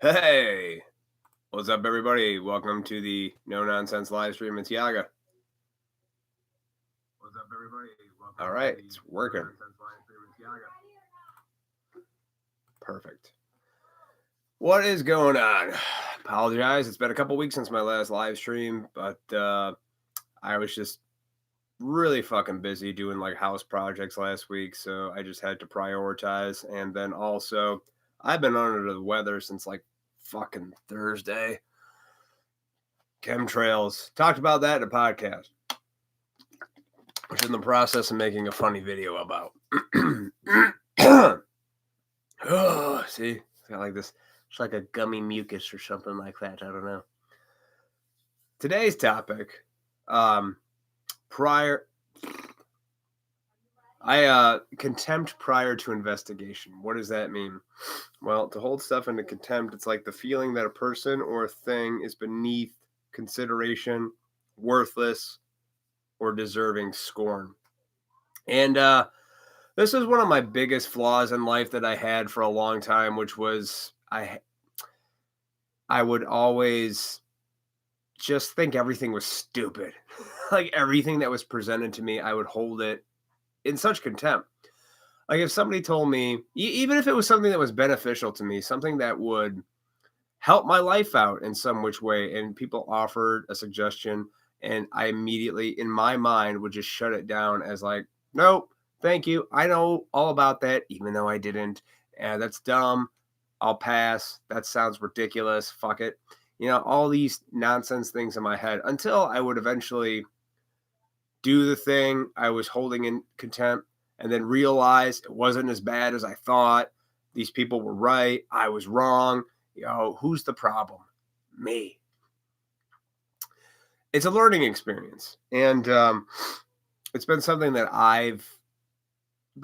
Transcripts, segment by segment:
Hey, what's up, everybody? Welcome to the No Nonsense live stream. It's Yaga. What's up, everybody? Welcome All right, to the it's working. Nonsense live stream. It's Yaga. Perfect. What is going on? Apologize. It's been a couple weeks since my last live stream, but I was just really fucking busy doing like house projects last week, so I just had to prioritize. And then also, I've been under the weather since like fucking Thursday. Chemtrails. Talked about that in a podcast, which in the process of making a funny video about. Oh, see, it's got like this, it's like a gummy mucus or something like that. I don't know. Today's topic, contempt prior to investigation. What does that mean? Well, to hold stuff into contempt, it's like the feeling that a person or a thing is beneath consideration, worthless, or deserving scorn. And this is one of my biggest flaws in life that I had for a long time, which was I would always just think everything was stupid. Like everything that was presented to me, I would hold it in such contempt. Like if somebody told me, even if it was something that was beneficial to me, something that would help my life out in some which way, and people offered a suggestion, and I immediately, in my mind, would just shut it down as like, nope, thank you. I know all about that, even though I didn't. And that's dumb. I'll pass. That sounds ridiculous. Fuck it. All these nonsense things in my head until I would eventually do the thing I was holding in contempt and then realize it wasn't as bad as I thought. These people were right. I was wrong. Who's the problem? Me. It's a learning experience. And it's been something that I've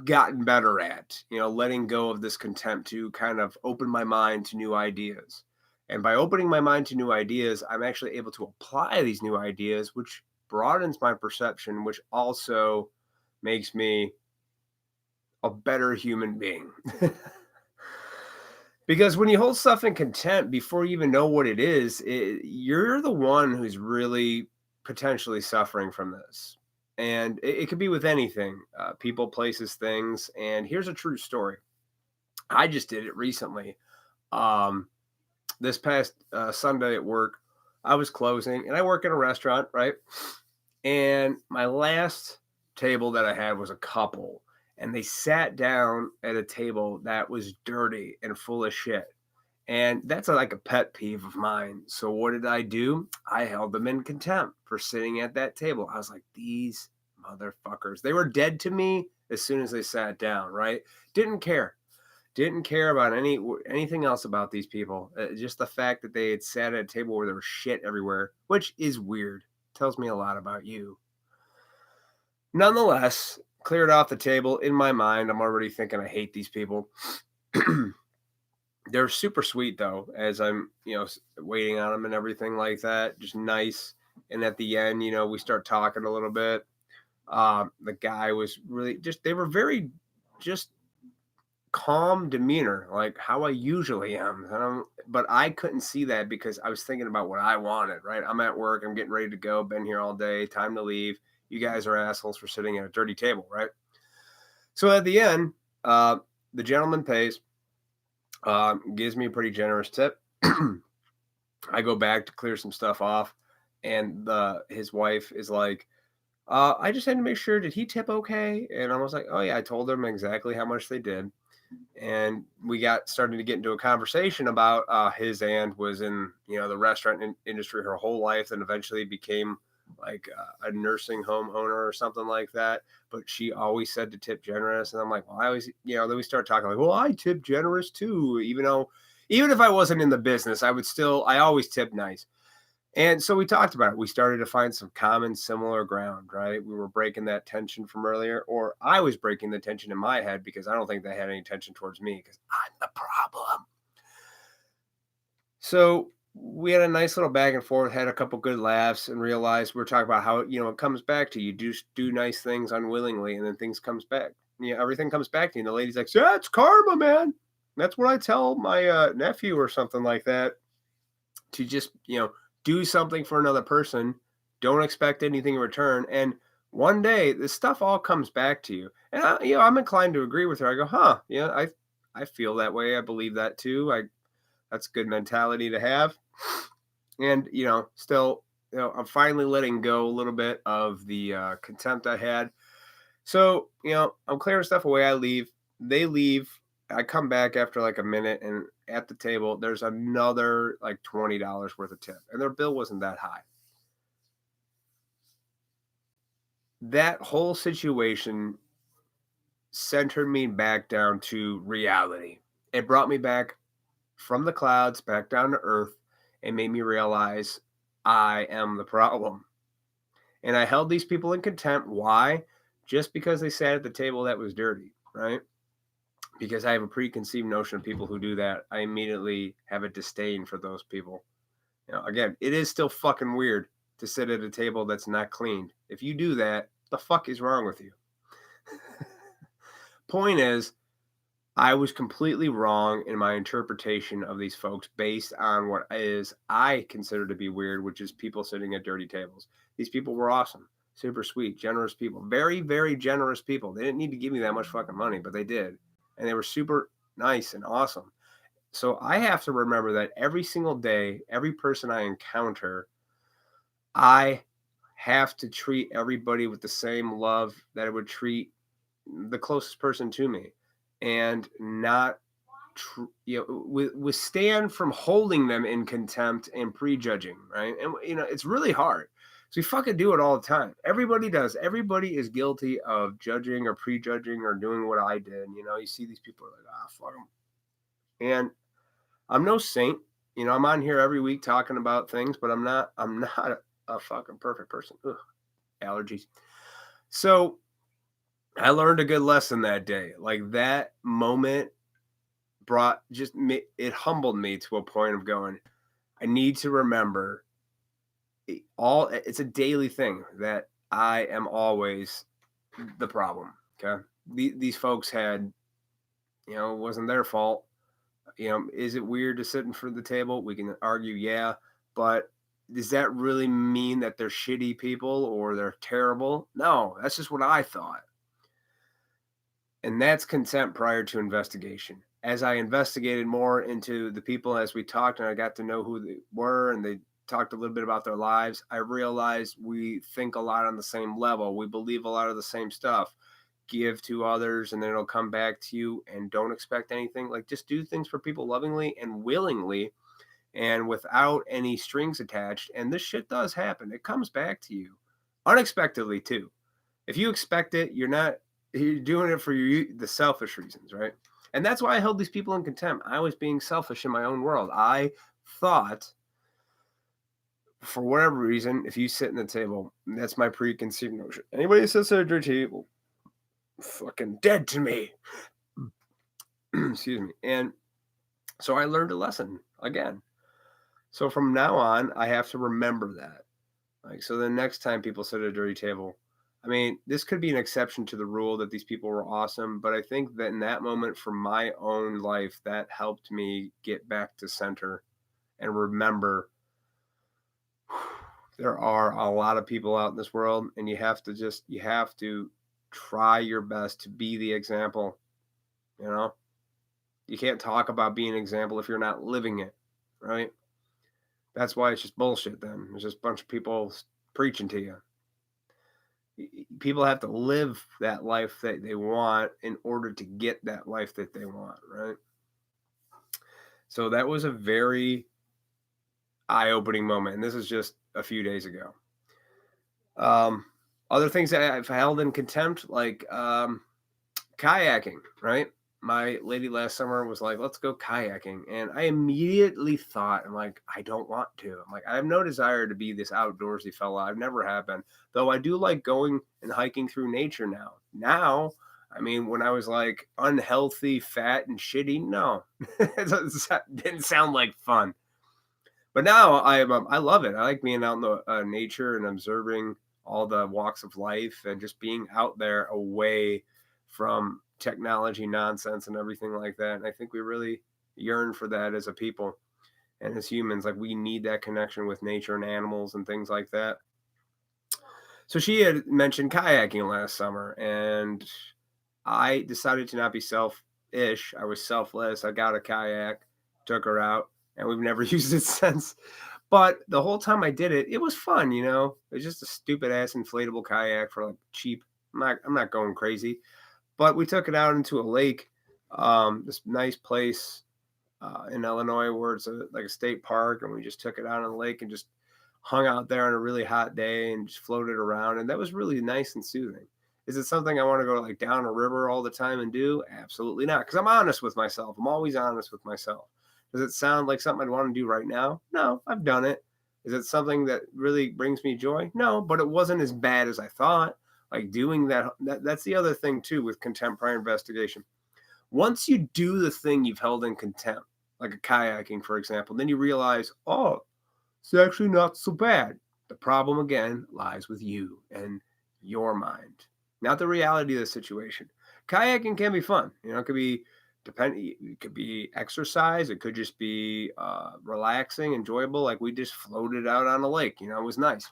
gotten better at, letting go of this contempt to kind of open my mind to new ideas. And by opening my mind to new ideas, I'm actually able to apply these new ideas, which broadens my perception, which also makes me a better human being. Because when you hold stuff in contempt before you even know what it is, you're the one who's really potentially suffering from this. And it could be with anything, people, places, things. And here's a true story. I just did it recently. This past Sunday at work, I was closing, and I work in a restaurant, right? And my last table that I had was a couple, and they sat down at a table that was dirty and full of shit. And that's like a pet peeve of mine. So what did I do? I held them in contempt for sitting at that table. I was like, these motherfuckers. They were dead to me as soon as they sat down, right? Didn't care about anything else about these people. Just the fact that they had sat at a table where there was shit everywhere, which is weird. Tells me a lot about you. Nonetheless, cleared off the table. In my mind, I'm already thinking I hate these people. They're super sweet though, as I'm, waiting on them and everything like that. Just nice. And at the end, we start talking a little bit. The guy was really they were very just calm demeanor, like how I usually am. But I couldn't see that because I was thinking about what I wanted, right? I'm at work. I'm getting ready to go. Been here all day. Time to leave. You guys are assholes for sitting at a dirty table, right? So at the end, the gentleman pays. Gives me a pretty generous tip. I go back to clear some stuff off, and his wife is like, I just had to make sure, did he tip okay? And I was like, oh yeah, I told them exactly how much they did. And we got starting to get into a conversation about his aunt was in, the restaurant industry her whole life, and eventually became like a nursing home owner or something like that. But she always said to tip generous. And I'm like, well, I always, then we start talking like, well, I tip generous too, even if I wasn't in the business, I always tip nice. And so we talked about it. We started to find some common, similar ground, right? We were breaking that tension from earlier, or I was breaking the tension in my head because I don't think they had any tension towards me because I'm the problem. So we had a nice little back and forth, had a couple good laughs, and realized we're talking about how, it comes back to you. Do nice things unwillingly, and then things comes back. Everything comes back to you. And the lady's like, yeah, it's karma, man. That's what I tell my nephew or something like that, to just, do something for another person. Don't expect anything in return. And one day this stuff all comes back to you. And I'm inclined to agree with her. I go, huh, yeah, I feel that way. I believe that too. That's a good mentality to have. And still, I'm finally letting go a little bit of the contempt I had. So, I'm clearing stuff away. I leave. They leave. I come back after like a minute, and at the table, there's another like $20 worth of tip, and their bill wasn't that high. That whole situation centered me back down to reality. It brought me back from the clouds back down to earth and made me realize I am the problem. And I held these people in contempt. Why? Just because they sat at the table that was dirty, right? Because I have a preconceived notion of people who do that. I immediately have a disdain for those people. Again, it is still fucking weird to sit at a table that's not cleaned. If you do that, the fuck is wrong with you? Point is, I was completely wrong in my interpretation of these folks based on what is I consider to be weird, which is people sitting at dirty tables. These people were awesome, super sweet, generous people, very, very generous people. They didn't need to give me that much fucking money, but they did. And they were super nice and awesome. So I have to remember that every single day, every person I encounter, I have to treat everybody with the same love that I would treat the closest person to me, and not withstand from holding them in contempt and prejudging, right? And it's really hard. So we fucking do it all the time. Everybody does. Everybody is guilty of judging or prejudging or doing what I did. You see these people are like, fuck them. And I'm no saint. I'm on here every week talking about things, but I'm not a fucking perfect person. Ugh, allergies. So I learned a good lesson that day. Like, that moment brought just me, it humbled me to a point of going, I need to remember it's a daily thing that I am always the problem. Okay. These folks had, it wasn't their fault. Is it weird to sit in front of the table? We can argue, yeah, but does that really mean that they're shitty people or they're terrible? No, that's just what I thought. And that's contempt prior to investigation. As I investigated more into the people, as we talked and I got to know who they were and they talked a little bit about their lives, I realized we think a lot on the same level. We believe a lot of the same stuff. Give to others and then it'll come back to you, and don't expect anything. Like, just do things for people lovingly and willingly and without any strings attached. And this shit does happen. It comes back to you unexpectedly too. If you expect it, you're doing it for the selfish reasons, right? And that's why I held these people in contempt. I was being selfish in my own world. I thought, for whatever reason, if you sit in the table, that's my preconceived notion. Anybody who sits at a table, fucking dead to me. Excuse me. And so I learned a lesson again. So from now on, I have to remember that. Like, so the next time people sit at a dirty table, I mean, this could be an exception to the rule that these people were awesome, but I think that in that moment for my own life, that helped me get back to center and remember there are a lot of people out in this world, and you have to try your best to be the example. You can't talk about being an example if you're not living it, right? That's why it's just bullshit then. It's just a bunch of people preaching to you. People have to live that life that they want in order to get that life that they want, right? So that was a very eye-opening moment, and this is just a few days ago. Other things that I've held in contempt, like kayaking, right? My lady last summer was like, let's go kayaking. And I immediately thought, I'm like, I don't want to. I'm like, I have no desire to be this outdoorsy fella. I've never have been. Though I do like going and hiking through nature now. Now, I mean, when I was like unhealthy, fat, and shitty, no. It didn't sound like fun. But now I love it. I like being out in the nature and observing all the walks of life and just being out there away from technology nonsense and everything like that. And I think we really yearn for that as a people and as humans. Like we need that connection with nature and animals and things like that. So she had mentioned kayaking last summer, and I decided to not be selfish. I was selfless. I got a kayak, took her out, and we've never used it since. But the whole time I did it, it was fun, you know. It was just a stupid ass inflatable kayak for like cheap. I'm not going crazy. But we took it out into a lake, this nice place in Illinois where it's like a state park, and we just took it out on the lake and just hung out there on a really hot day and just floated around, and that was really nice and soothing. Is it something I want to go like down a river all the time and do? Absolutely not, because I'm honest with myself. I'm always honest with myself. Does it sound like something I'd want to do right now? No, I've done it. Is it something that really brings me joy? No, but it wasn't as bad as I thought. Like doing that's the other thing too with contempt prior investigation. Once you do the thing you've held in contempt, like a kayaking, for example, then you realize, oh, it's actually not so bad. The problem again lies with you and your mind, not the reality of the situation. Kayaking can be fun. You know, it could be exercise. It could just be relaxing, enjoyable. Like we just floated out on a lake. You know, it was nice.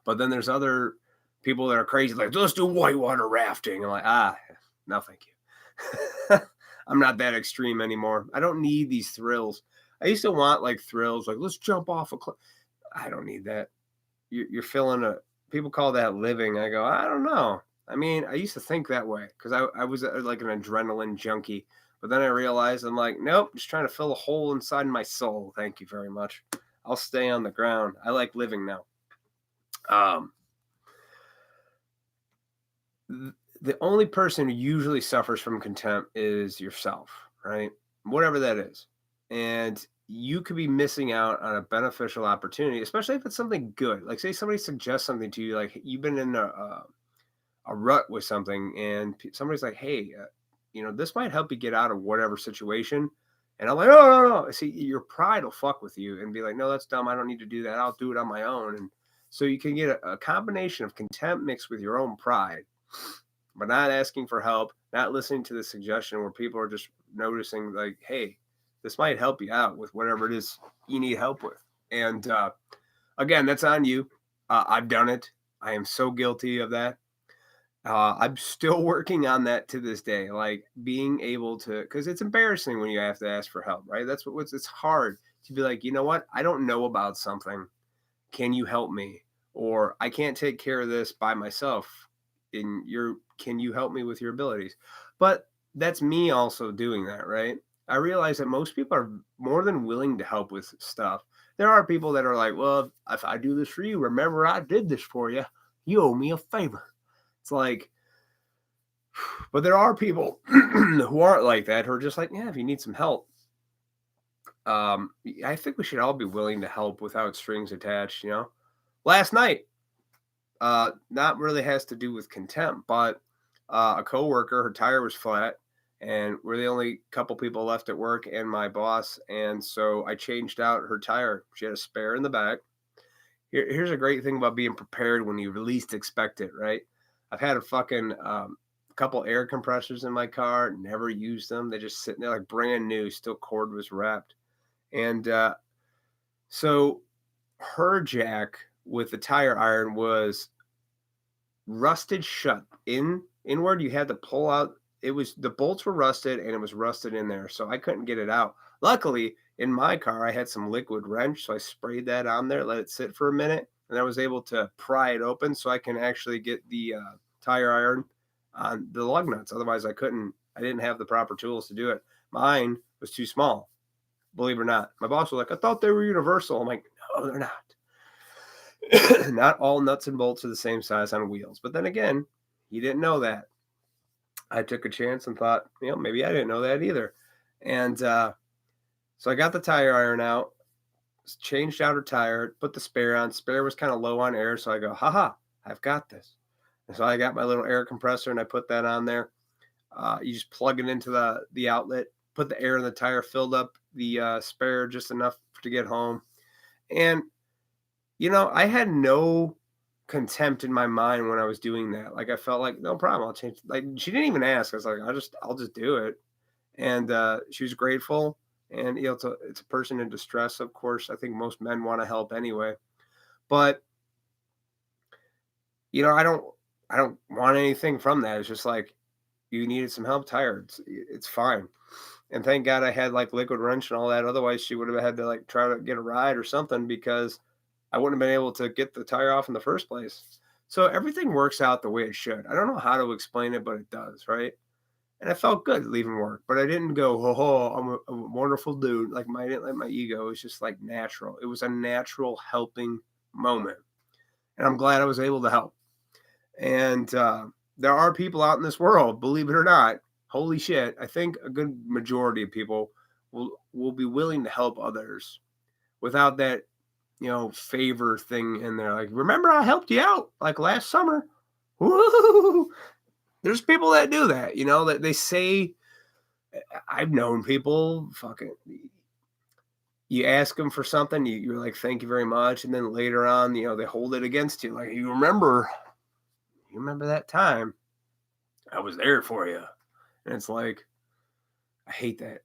But then there's other people that are crazy, like let's do whitewater rafting. I'm like, no, thank you. I'm not that extreme anymore. I don't need these thrills. I used to want like thrills, like let's jump off a cliff. I don't need that. You're feeling people call that living. I go, I don't know. I mean, I used to think that way because I was like an adrenaline junkie. But then I realized I'm like, nope, just trying to fill a hole inside my soul. Thank you very much. I'll stay on the ground. I like living now. The only person who usually suffers from contempt is yourself, right? Whatever that is. And you could be missing out on a beneficial opportunity, especially if it's something good. Like, say somebody suggests something to you, like you've been in a rut with something, and somebody's like, hey, this might help you get out of whatever situation. And I'm like, oh, no, no. See, your pride will fuck with you and be like, no, that's dumb. I don't need to do that. I'll do it on my own. And so you can get a combination of contempt mixed with your own pride, but not asking for help, not listening to the suggestion where people are just noticing like, hey, this might help you out with whatever it is you need help with. And again, that's on you. I've done it. I am so guilty of that. I'm still working on that to this day, like being able to, because it's embarrassing when you have to ask for help, right? It's hard to be like, you know what? I don't know about something. Can you help me? Or I can't take care of this by myself. Can you help me with your abilities? But that's me also doing that, right? I realize that most people are more than willing to help with stuff. There are people that are like, well, if I do this for you, remember I did this for you. You owe me a favor. It's like, but there are people who aren't like that, who are just like, yeah, if you need some help. I think we should all be willing to help without strings attached, Last night, not really has to do with contempt, but a coworker, her tire was flat, and we're the only couple people left at work and my boss, and so I changed out her tire. She had a spare in the back. Here's a great thing about being prepared when you least expect it, right? I've had a fucking couple air compressors in my car, never used them. They're just sitting there like brand new, still cord was wrapped. And so her jack with the tire iron was rusted shut inward. You had to pull out. The bolts were rusted and it was rusted in there, so I couldn't get it out. Luckily, in my car, I had some liquid wrench, so I sprayed that on there, let it sit for a minute, and I was able to pry it open so I can actually get the tire iron on the lug nuts. Otherwise, I didn't have the proper tools to do it. Mine was too small, believe it or not. My boss was like, I thought they were universal. I'm like, no, they're not. Not all nuts and bolts are the same size on wheels. But then again, he didn't know that. I took a chance and thought, maybe I didn't know that either. And so I got the tire iron out, changed out her tire, put the spare on. Spare was kind of low on air. So I go, haha, I've got this. And so I got my little air compressor and I put that on there. You just plug it into the outlet, put the air in the tire, filled up the spare just enough to get home. And, I had no contempt in my mind when I was doing that. Like I felt like no problem, I'll change. Like she didn't even ask. I was like, I'll just do it. And she was grateful. And it's a person in distress. Of course, I think most men want to help anyway. But I don't want anything from that. It's just like you needed some help, tired. It's fine. And thank God I had like liquid wrench and all that. Otherwise, she would have had to like try to get a ride or something because I wouldn't have been able to get the tire off in the first place. So everything works out the way it should. I don't know how to explain it, but it does, right? And I felt good leaving work, but I didn't go, oh, I'm a wonderful dude. Like I didn't let my ego. It was just like natural. It was a natural helping moment, and I'm glad I was able to help. And there are people out in this world, believe it or not. Holy shit! I think a good majority of people will be willing to help others without that favor thing in there. Like, remember I helped you out like last summer. Woo! There's people that do that, that they say. I've known people fucking. You ask them for something, you're like, thank you very much, and then later on, they hold it against you. Like, you remember that time I was there for you, and it's like, I hate that.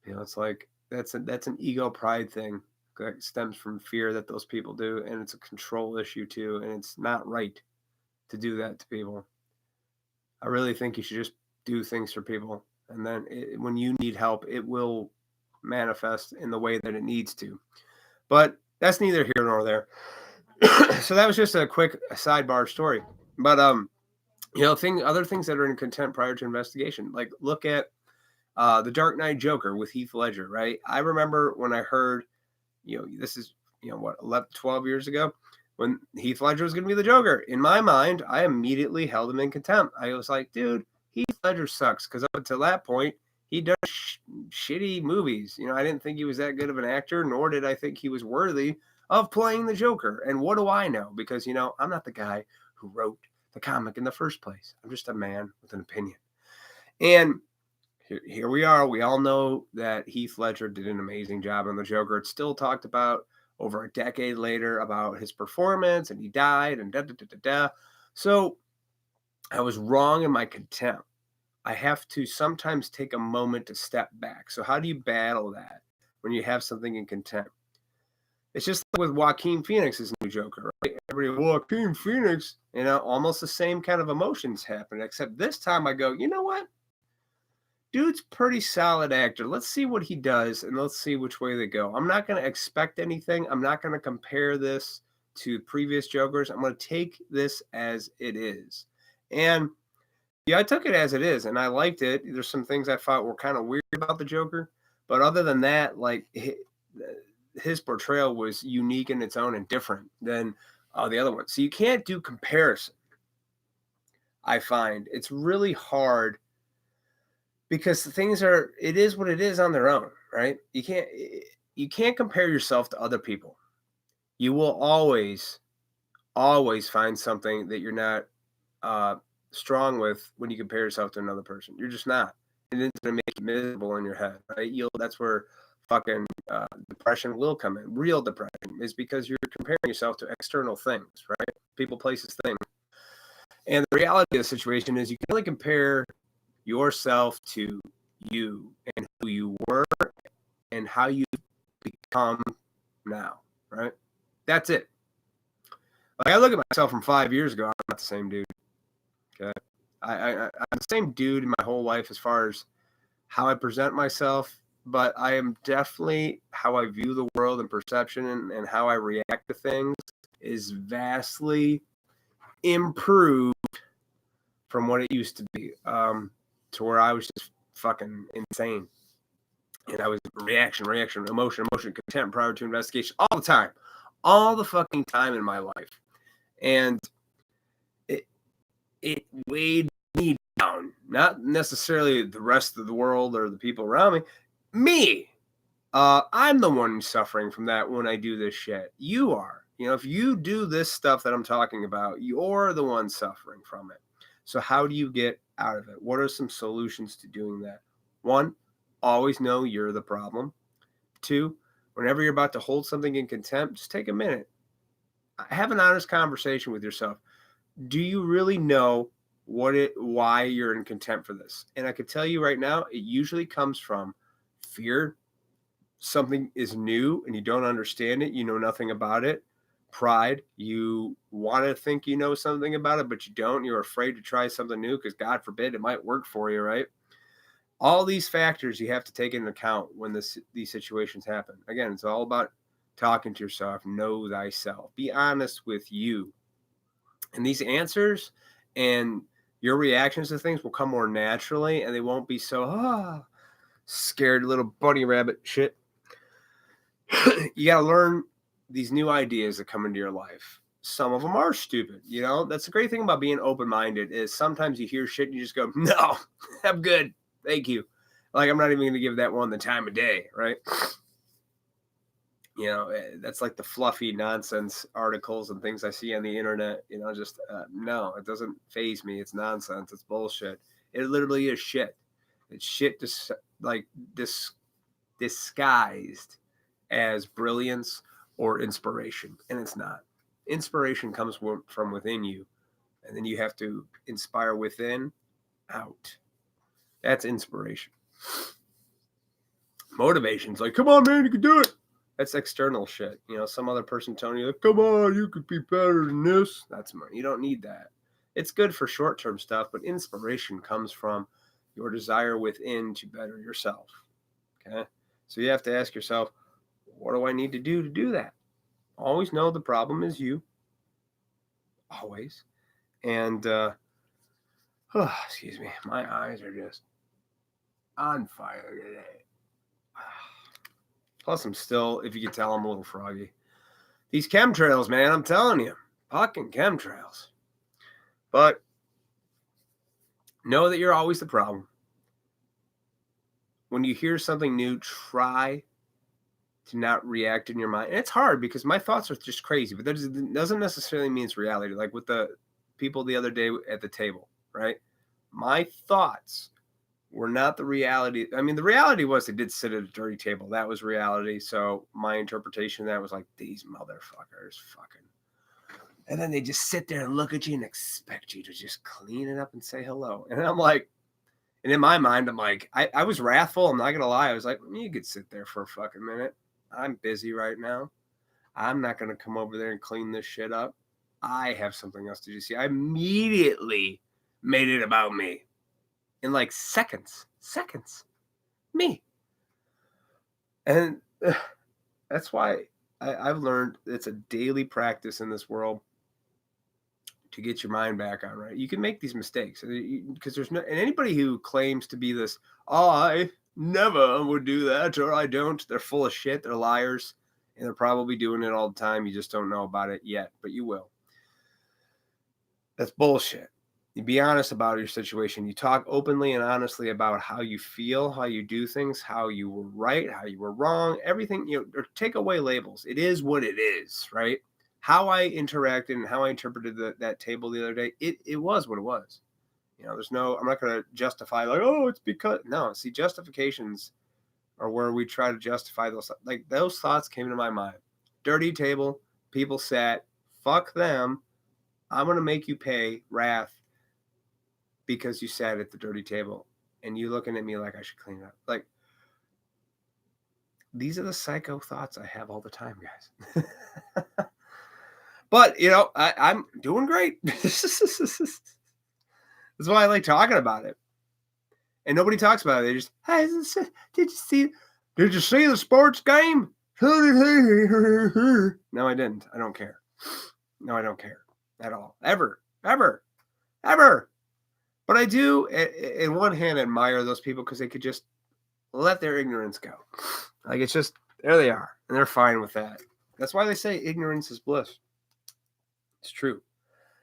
It's like that's an ego pride thing that stems from fear that those people do, and it's a control issue too, and it's not right to do that to people. I really think you should just do things for people, and then when you need help, it will manifest in the way that it needs to. But that's neither here nor there. So that was just a quick sidebar story. But other things that are in contempt prior to investigation, like look at the Dark Knight Joker with Heath Ledger, right? I remember when I heard, this is, what, 11, 12 years ago, when Heath Ledger was going to be the Joker. In my mind, I immediately held him in contempt. I was like, dude, Heath Ledger sucks. Because up until that point, he done shitty movies. I didn't think he was that good of an actor, nor did I think he was worthy of playing the Joker. And what do I know? Because, I'm not the guy who wrote the comic in the first place. I'm just a man with an opinion. And here we are. We all know that Heath Ledger did an amazing job on the Joker. It's still talked about over a decade later about his performance, and he died, and da da da da da. So I was wrong in my contempt. I have to sometimes take a moment to step back. So how do you battle that when you have something in contempt? It's just like with Joaquin Phoenix's new Joker, right? Everybody, Joaquin Phoenix, almost the same kind of emotions happen, except this time I go, you know what? Dude's pretty solid actor. Let's see what he does, and let's see which way they go. I'm not going to expect anything. I'm not going to compare this to previous Jokers. I'm going to take this as it is. And yeah, I took it as it is, and I liked it. There's some things I thought were kind of weird about the Joker, but other than that, like his portrayal was unique in its own and different than the other one. So you can't do comparison. I find it's really hard because it is what it is on their own, right? You can't compare yourself to other people. You will always find something that you're not strong with when you compare yourself to another person. You're just not, and it's gonna make you miserable in your head, right? That's where fucking depression will come in. Real depression is because you're comparing yourself to external things, right? People, places, things. And the reality of the situation is you can only compare yourself to you and who you were and how you become now, right? That's it. Like I look at myself from 5 years ago, I'm not the same dude. Okay, I'm the same dude in my whole life as far as how I present myself, but I am definitely how I view the world and perception and how I react to things is vastly improved from what it used to be. To where I was just fucking insane. And I was reaction, emotion, contempt prior to investigation all the time. All the fucking time in my life. And it weighed me down. Not necessarily the rest of the world or the people around me. Me. I'm the one suffering from that when I do this shit. You are. If you do this stuff that I'm talking about, you're the one suffering from it. So how do you get out of it? What are some solutions to doing that? 1, always know you're the problem. 2, whenever you're about to hold something in contempt, just take a minute. Have an honest conversation with yourself. Do you really know why you're in contempt for this? And I could tell you right now, it usually comes from fear. Something is new and you don't understand it. You know nothing about it. Pride. You want to think you know something about it, but you don't. You're afraid to try something new because God forbid it might work for you, right? All these factors you have to take into account when these situations happen. Again, it's all about talking to yourself. Know thyself. Be honest with you. And these answers and your reactions to things will come more naturally and they won't be so scared little bunny rabbit shit. You got to learn these new ideas that come into your life. Some of them are stupid, you know. That's the great thing about being open-minded is sometimes you hear shit and you just go, "No, I'm good. Thank you." Like I'm not even going to give that one the time of day, right? You know, that's like the fluffy nonsense articles and things I see on the internet. You know, just no, it doesn't phase me. It's nonsense. It's bullshit. It literally is shit. It's shit, like disguised as brilliance or inspiration, and it's not. Inspiration comes from within you, and then you have to inspire within out. That's inspiration. Motivation's like, come on, man, you can do it. That's external shit. You know, some other person telling you, like, come on, you could be better than this. That's money. You don't need that. It's good for short-term stuff, but inspiration comes from your desire within to better yourself. Okay? So you have to ask yourself, what do I need to do that? Always know the problem is you. Always. And, excuse me, my eyes are just on fire today. Plus, I'm still, if you can tell, I'm a little froggy. These chemtrails, man, I'm telling you, fucking chemtrails. But know that you're always the problem. When you hear something new, try to not react in your mind. And it's hard because my thoughts are just crazy, but that doesn't necessarily mean it's reality. Like with the people the other day at the table, right? My thoughts were not the reality. I mean, the reality was they did sit at a dirty table. That was reality. So my interpretation of that was like, these motherfuckers fucking. And then they just sit there and look at you and expect you to just clean it up and say hello. And I'm like, and in my mind, I'm like, I was wrathful. I'm not going to lie. I was like, you could sit there for a fucking minute. I'm busy right now. I'm not going to come over there and clean this shit up. I have something else to do. See, I immediately made it about me. In like seconds, me. And that's why I've learned it's a daily practice in this world to get your mind back on right. You can make these mistakes because there's no, and anybody who claims to be this, oh, I never would do that or I don't, they're full of shit. They're liars and they're probably doing it all the time. You just don't know about it yet, but you will. That's bullshit. You be honest about your situation. You talk openly and honestly about how you feel, how you do things, how you were right, how you were wrong, everything, you know, or take away labels. It is what it is, right? How I interacted and how I interpreted that table the other day, it was what it was. You know, there's no, I'm not going to justify like, oh, it's because, no, see, justifications are where we try to justify those, like those thoughts came into my mind. Dirty table, people sat, fuck them. I'm going to make you pay wrath because you sat at the dirty table and you looking at me like I should clean it up. Like, these are the psycho thoughts I have all the time, guys. But, you know, I'm doing great. That's why I like talking about it. And nobody talks about it. They just, hey, did you see the sports game? No, I didn't. I don't care. No, I don't care at all. Ever. But I do, in one hand, admire those people because they could just let their ignorance go. Like, it's just, there they are, and they're fine with that. That's why they say ignorance is bliss. It's true.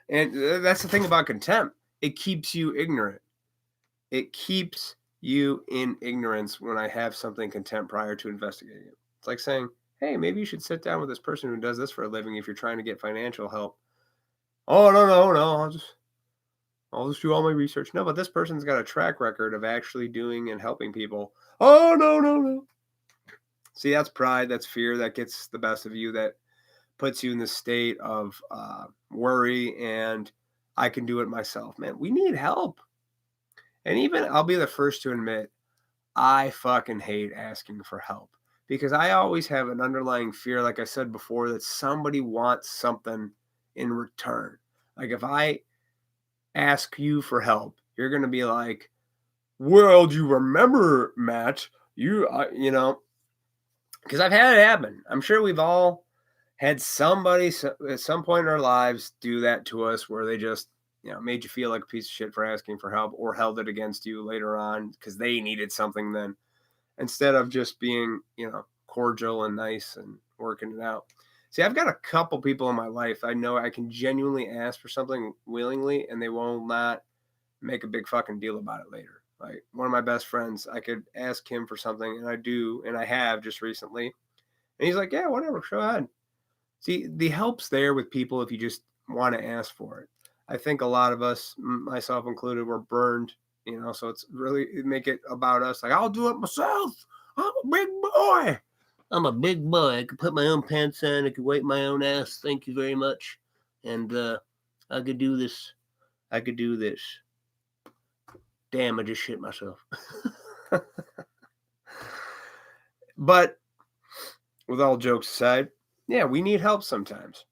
And that's the thing about contempt. It keeps you ignorant. It keeps you in ignorance when I have something contempt prior to investigating it. It's like saying, hey, maybe you should sit down with this person who does this for a living if you're trying to get financial help. Oh, no. I'll just do all my research. No, but this person's got a track record of actually doing and helping people. Oh, no. See, that's pride. That's fear. That gets the best of you. That puts you in the state of worry and I can do it myself. Man, we need help. And even I'll be the first to admit, I fucking hate asking for help because I always have an underlying fear, like I said before, that somebody wants something in return. Like if I ask you for help, you're going to be like, well, do you remember, Matt? Because I've had it happen. I'm sure we've all had somebody at some point in our lives do that to us where they just, made you feel like a piece of shit for asking for help or held it against you later on because they needed something then instead of just being, cordial and nice and working it out. See, I've got a couple people in my life I know I can genuinely ask for something willingly and they will not make a big fucking deal about it later. Like one of my best friends, I could ask him for something and I do, and I have just recently. And he's like, yeah, whatever, go ahead. See, the help's there with people if you just want to ask for it. I think a lot of us, myself included, were burned, so it's really make it about us. Like, I'll do it myself. I'm a big boy. I'm a big boy. I can put my own pants on. I can wipe my own ass. Thank you very much. And I could do this. I could do this. Damn, I just shit myself. But with all jokes aside, yeah, we need help sometimes.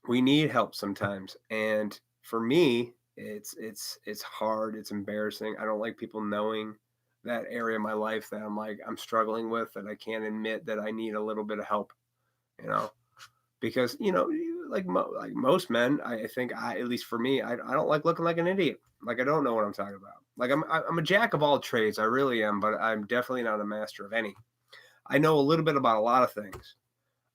We need help sometimes. And for me, it's hard. It's embarrassing. I don't like people knowing that area of my life that I'm struggling with, that I can't admit that I need a little bit of help, because, like most men, I think at least for me, I don't like looking like an idiot. Like I don't know what I'm talking about. Like I'm a jack of all trades. I really am, but I'm definitely not a master of any. I know a little bit about a lot of things.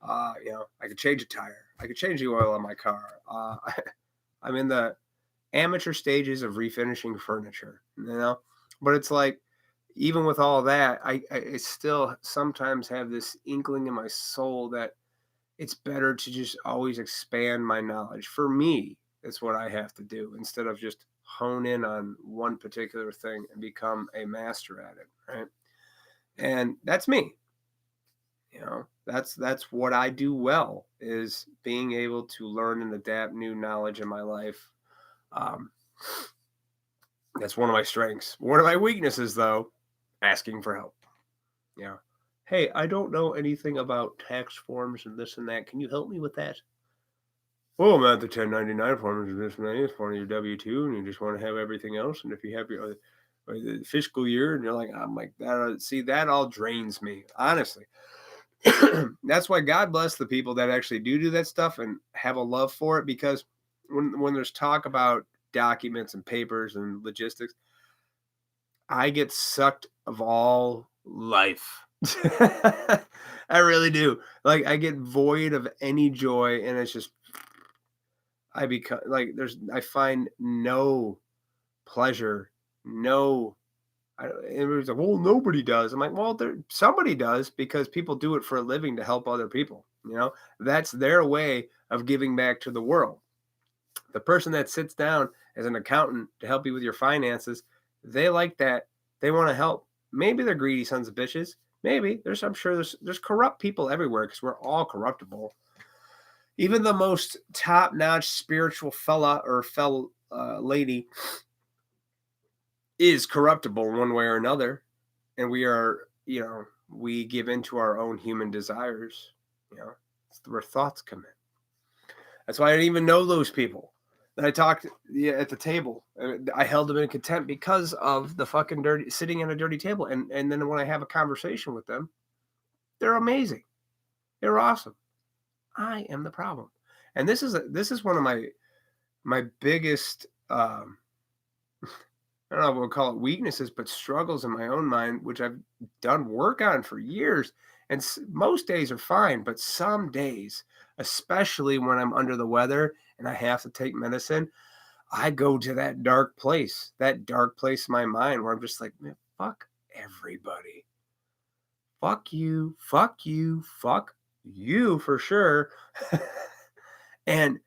I could change a tire. I could change the oil on my car. I'm in the amateur stages of refinishing furniture, but it's like, even with all that, I still sometimes have this inkling in my soul that it's better to just always expand my knowledge. For me, it's what I have to do instead of just hone in on one particular thing and become a master at it, right? And that's me. That's what I do well, is being able to learn and adapt new knowledge in my life. That's one of my strengths. One of my weaknesses, though, asking for help. Hey, I don't know anything about tax forms and this and that. Can you help me with that? Well, I'm at the 1099 forms and this and that. It's part of your W-2, and you just want to have everything else. And if you have your fiscal year, and you're like, I'm like that. See, that all drains me, honestly. That's why God bless the people that actually do that stuff and have a love for it, because when there's talk about documents and papers and logistics, I get sucked of all life. I really do. Like I get void of any joy, and it's just I become like I find no pleasure, no. It was like, well, nobody does. I'm like, well, somebody does, because people do it for a living to help other people. That's their way of giving back to the world. The person that sits down as an accountant to help you with your finances, they like that. They want to help. Maybe they're greedy sons of bitches. Maybe I'm sure there's corrupt people everywhere, because we're all corruptible. Even the most top-notch spiritual fella or lady is corruptible one way or another, and we are, we give into our own human desires. It's where thoughts come in. That's why I didn't even know those people that I talked at the table. I held them in contempt because of the fucking dirty sitting at a dirty table, and then when I have a conversation with them, they're amazing, they're awesome. I am the problem, and this is one of my biggest. I don't know if we'll call it weaknesses, but struggles in my own mind, which I've done work on for years. And most days are fine, but some days, especially when I'm under the weather and I have to take medicine, I go to that dark place in my mind where I'm just like, man, fuck everybody. Fuck you, fuck you, fuck you for sure. And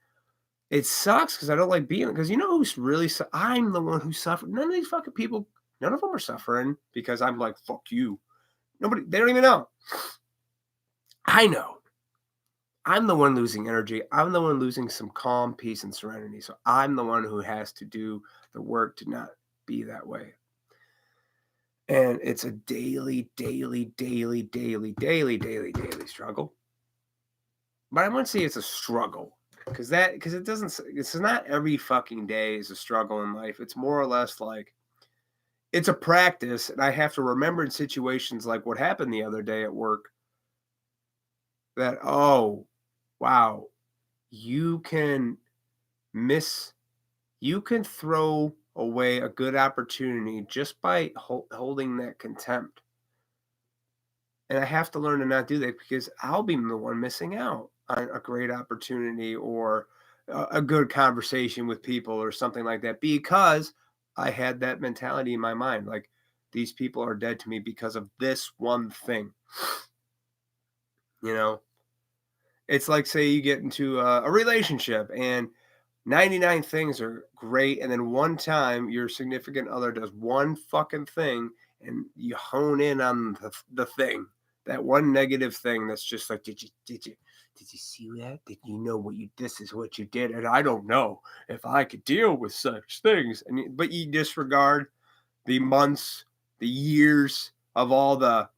it sucks because I don't like being, because who's really, I'm the one who suffered. None of these fucking people, none of them are suffering because I'm like, fuck you. Nobody, they don't even know. I know. I'm the one losing energy. I'm the one losing some calm, peace, and serenity. So I'm the one who has to do the work to not be that way. And it's a daily struggle. But I wouldn't say it's a struggle because it doesn't, it's not every fucking day is a struggle in life. It's more or less like it's a practice. And I have to remember in situations like what happened the other day at work that, oh, wow, you can miss, you can throw away a good opportunity just by holding that contempt. And I have to learn to not do that because I'll be the one missing out on a great opportunity or a good conversation with people or something like that because I had that mentality in my mind. Like, these people are dead to me because of this one thing. You know, it's like, say you get into a relationship and 99 things are great. And then one time your significant other does one fucking thing and you hone in on the thing, that one negative thing that's just like, did you see that? Did you know what you, this is what you did? And I don't know if I could deal with such things. But you disregard the months, the years of all the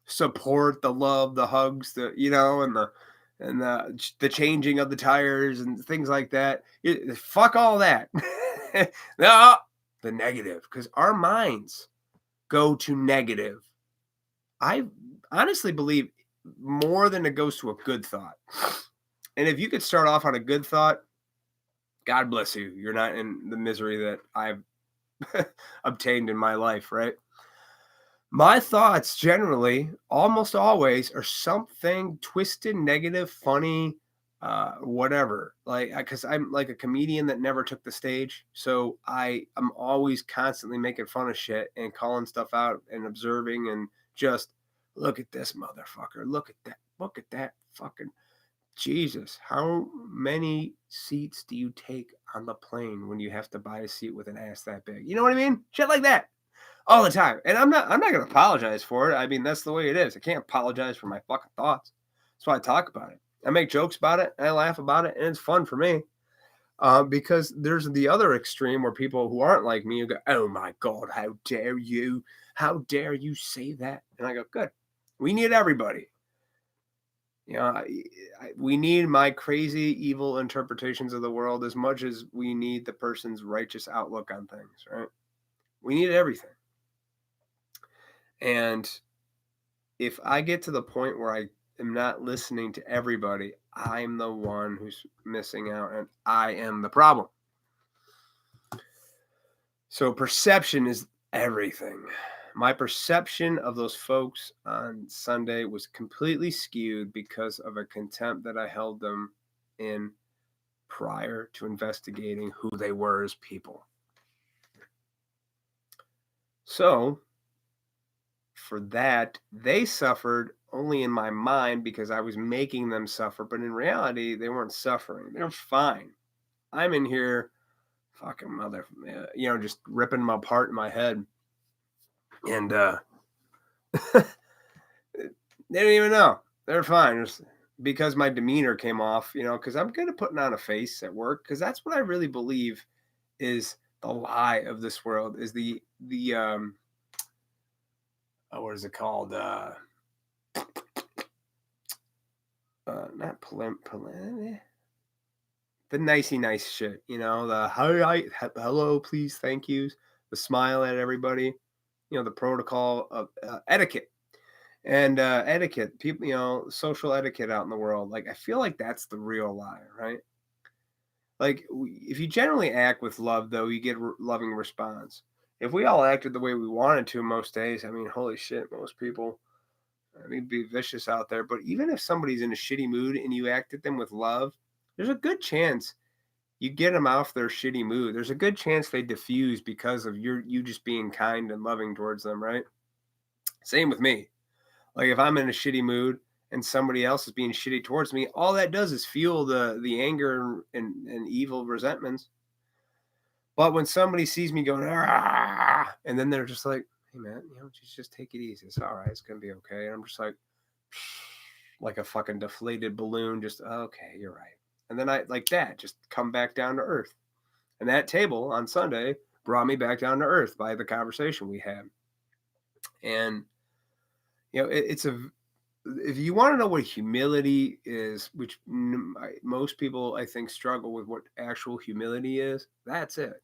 support, the love, the hugs, and the changing of the tires and things like that. Fuck all that. No, the negative, because our minds go to negative. I honestly believe more than it goes to a good thought. And if you could start off on a good thought, God bless you. You're not in the misery that I've obtained in my life, right? My thoughts generally, almost always, are something twisted, negative, funny, whatever. Like, because I'm like a comedian that never took the stage, so I'm always constantly making fun of shit and calling stuff out and observing and just look at this motherfucker, look at that fucking Jesus. How many seats do you take on the plane when you have to buy a seat with an ass that big? You know what I mean? Shit like that all the time. And I'm not gonna apologize for it. I mean, that's the way it is. I can't apologize for my fucking thoughts. That's why I talk about it. I make jokes about it, and I laugh about it, and it's fun for me. Because there's the other extreme where people who aren't like me go, "Oh my God, how dare you? How dare you say that?" And I go, "Good. We need everybody. We need my crazy, evil interpretations of the world as much as we need the person's righteous outlook on things, right? We need everything." And if I get to the point where I am not listening to everybody, I'm the one who's missing out and I am the problem. So perception is everything. My perception of those folks on Sunday was completely skewed because of a contempt that I held them in prior to investigating who they were as people. So for that, they suffered only in my mind because I was making them suffer. But in reality, they weren't suffering. They were fine. I'm in here, fucking just ripping them apart in my head. And they didn't even know. They're fine. Just because my demeanor came off, because I'm good at putting on a face at work, because that's what I really believe is the lie of this world, is the what is it called? Not the nicey nice shit, the hi, hello, please, thank yous, the smile at everybody, the protocol of etiquette and etiquette, people, social etiquette out in the world. Like, I feel like that's the real lie, right? Like, if you generally act with love, though, you get loving response. If we all acted the way we wanted to most days, I mean, holy shit, most people, I mean, be vicious out there. But even if somebody's in a shitty mood and you act at them with love, there's a good chance you get them off their shitty mood. There's a good chance they diffuse because of you just being kind and loving towards them, right? Same with me. Like, if I'm in a shitty mood and somebody else is being shitty towards me, all that does is fuel the anger and evil resentments. But when somebody sees me going, ah, and then they're just like, hey man, just take it easy. It's all right. It's gonna be okay. And I'm just like, like a fucking deflated balloon. Just okay, you're right. And then I like that just come back down to earth. And that table on Sunday brought me back down to earth by the conversation we had. And it's a if you want to know what humility is, which most people I think struggle with what actual humility is, that's it.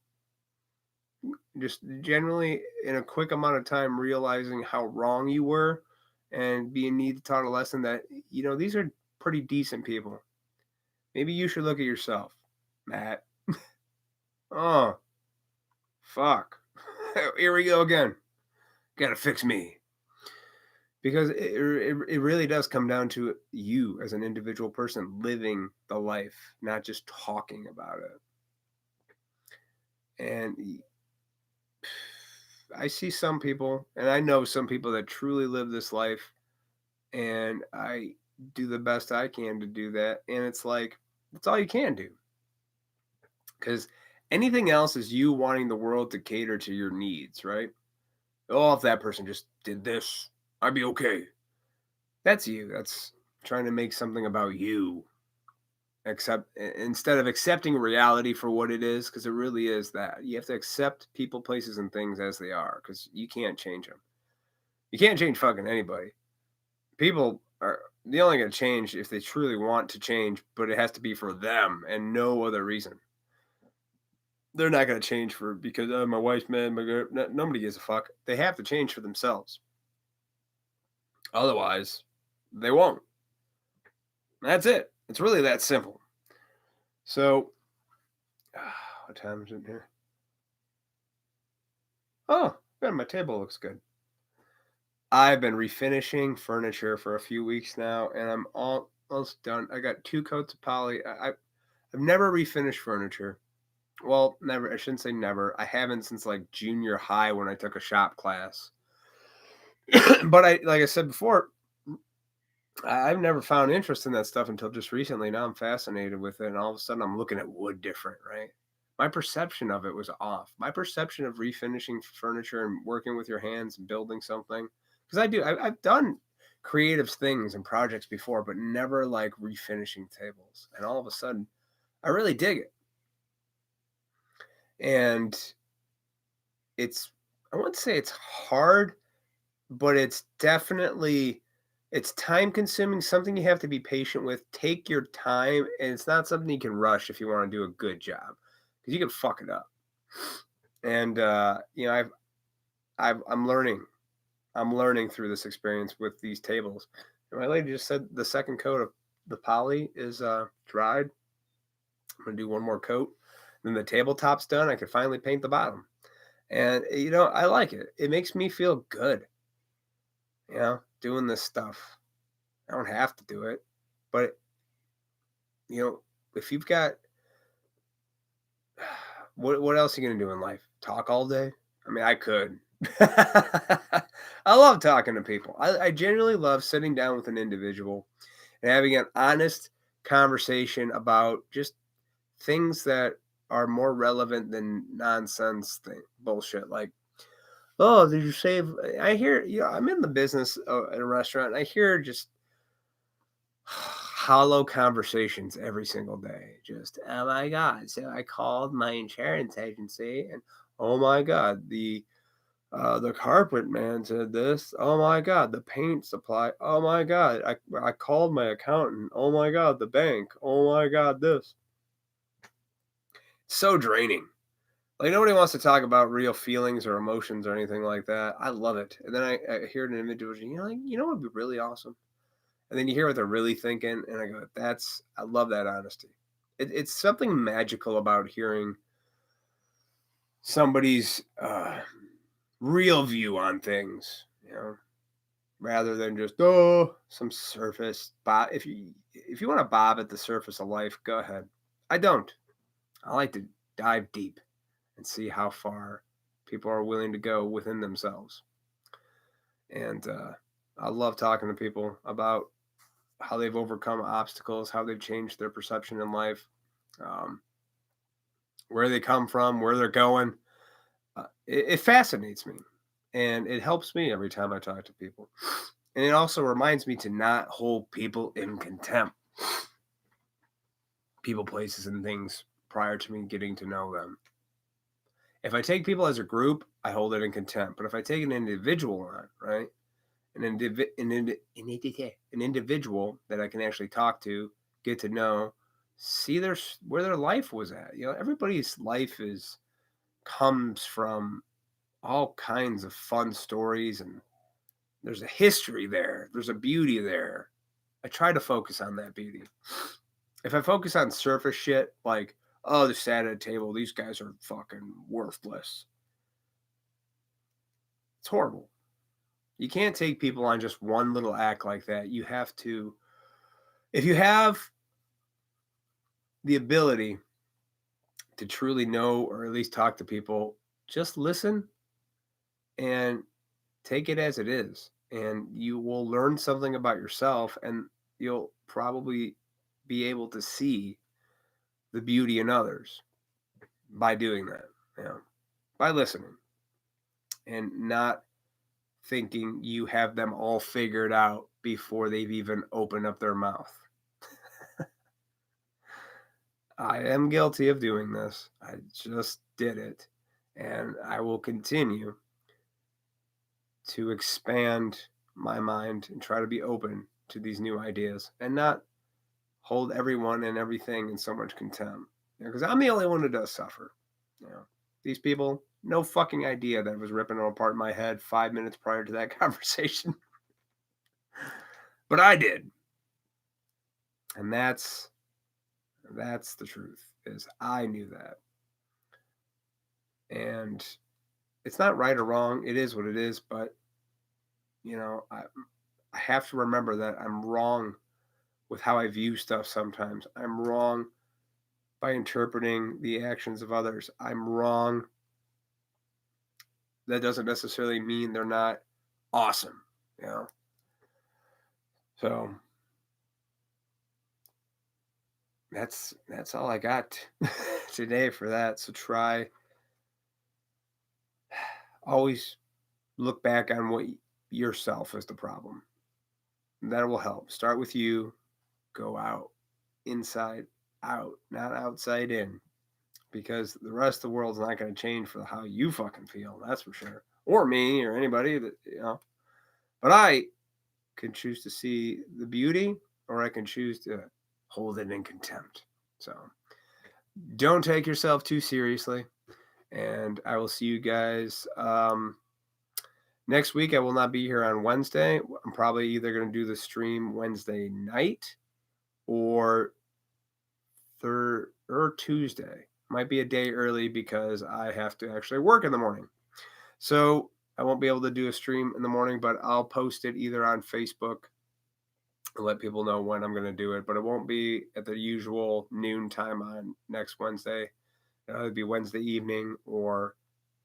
Just generally in a quick amount of time realizing how wrong you were and being need to taught a lesson that these are pretty decent people. Maybe you should look at yourself, Matt. Oh, fuck. Here we go again. Gotta fix me. Because it really does come down to you as an individual person living the life, not just talking about it. And I see some people, and I know some people that truly live this life, and I do the best I can to do that. And it's like, that's all you can do. Because anything else is you wanting the world to cater to your needs, right? Oh, if that person just did this, I'd be okay. That's you. That's trying to make something about you. Instead of accepting reality for what it is, because it really is that. You have to accept people, places, and things as they are, because you can't change them. You can't change fucking anybody. People are the only going to change if they truly want to change, but it has to be for them and no other reason. They're not going to change because my wife's mad. Nobody gives a fuck. They have to change for themselves. Otherwise, they won't. That's it. It's really that simple. So, what time is it here? Oh, man, my table looks good. I've been refinishing furniture for a few weeks now, and I'm almost done. I got 2 coats of poly. I've never refinished furniture. Well, never. I shouldn't say never. I haven't since like junior high when I took a shop class. But like I said before, I've never found interest in that stuff until just recently. Now I'm fascinated with it, and all of a sudden I'm looking at wood different, right? My perception of it was off. My perception of refinishing furniture and working with your hands and building something, because I've done creative things and projects before, but never like refinishing tables. And all of a sudden, I really dig it. And I wouldn't say it's hard, but it's time consuming, something you have to be patient with. Take your time, and it's not something you can rush if you want to do a good job, because you can fuck it up. And I'm learning through this experience with these tables. And my lady just said the second coat of the poly is dried. I'm gonna do one more coat, then the tabletop's done. I can finally paint the bottom, and I like it. It makes me feel good, doing this stuff. I don't have to do it, but if you've got what else are you gonna do in life? Talk all day? I mean, I could. I love talking to people. I genuinely love sitting down with an individual and having an honest conversation about just things that are more relevant than nonsense bullshit. Like, oh, did you save? I hear, I'm in the business at a restaurant. And I hear just hollow conversations every single day. Just, oh my God. So I called my insurance agency and oh my God, the carpet man said this. Oh my God, the paint supply. Oh my God, I called my accountant. Oh my God, the bank. Oh my God, this. So draining. Like nobody wants to talk about real feelings or emotions or anything like that. I love it. And then I hear an individual, what would be really awesome. And then you hear what they're really thinking, and I go, I love that honesty. It's something magical about hearing somebody's real view on things, rather than just some surface bob. If you want to bob at the surface of life, go ahead. I don't. I like to dive deep and see how far people are willing to go within themselves. And I love talking to people about how they've overcome obstacles, how they've changed their perception in life, where they come from, where they're going. It fascinates me, and it helps me every time I talk to people. And it also reminds me to not hold people in contempt. People, places, and things prior to me getting to know them. If I take people as a group, I hold it in contempt. But if I take an individual on, right, an individual that I can actually talk to, get to know, see where their life was at. Everybody's life comes from all kinds of fun stories, and there's a history there. There's a beauty there. I try to focus on that beauty. If I focus on surface shit, like, oh, they're sat at a table, these guys are fucking worthless. It's horrible. You can't take people on just one little act like that. You have to, if you have the ability to truly know or at least talk to people, just listen and take it as it is. And you will learn something about yourself, and you'll probably be able to see the beauty in others by doing that, by listening and not thinking you have them all figured out before they've even opened up their mouth. I am guilty of doing this. I just did it. And I will continue to expand my mind and try to be open to these new ideas and not hold everyone and everything in so much contempt. Because I'm the only one who does suffer. These people, no fucking idea that I was ripping them apart in my head 5 minutes prior to that conversation. But I did. And that's the truth, is I knew that. And it's not right or wrong. It is what it is. But, I have to remember that I'm wrong with how I view stuff sometimes. I'm wrong by interpreting the actions of others. I'm wrong. That doesn't necessarily mean they're not awesome, So that's all I got today for that. So try, always look back on what yourself is the problem. That will help. Start with you, go out, inside out, not outside in, because the rest of the world's not going to change for how you fucking feel. That's for sure. Or me or anybody that, but I can choose to see the beauty, or I can choose to hold it in contempt. So don't take yourself too seriously. And I will see you guys next week. I will not be here on Wednesday. I'm probably either going to do the stream Wednesday night or Tuesday. Might be a day early because I have to actually work in the morning. So I won't be able to do a stream in the morning, but I'll post it either on Facebook and let people know when I'm going to do it. But it won't be at the usual noon time on next Wednesday. It'll either be Wednesday evening or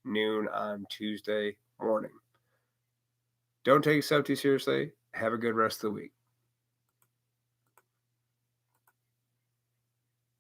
noon on Tuesday morning. Don't take yourself too seriously. Have a good rest of the week.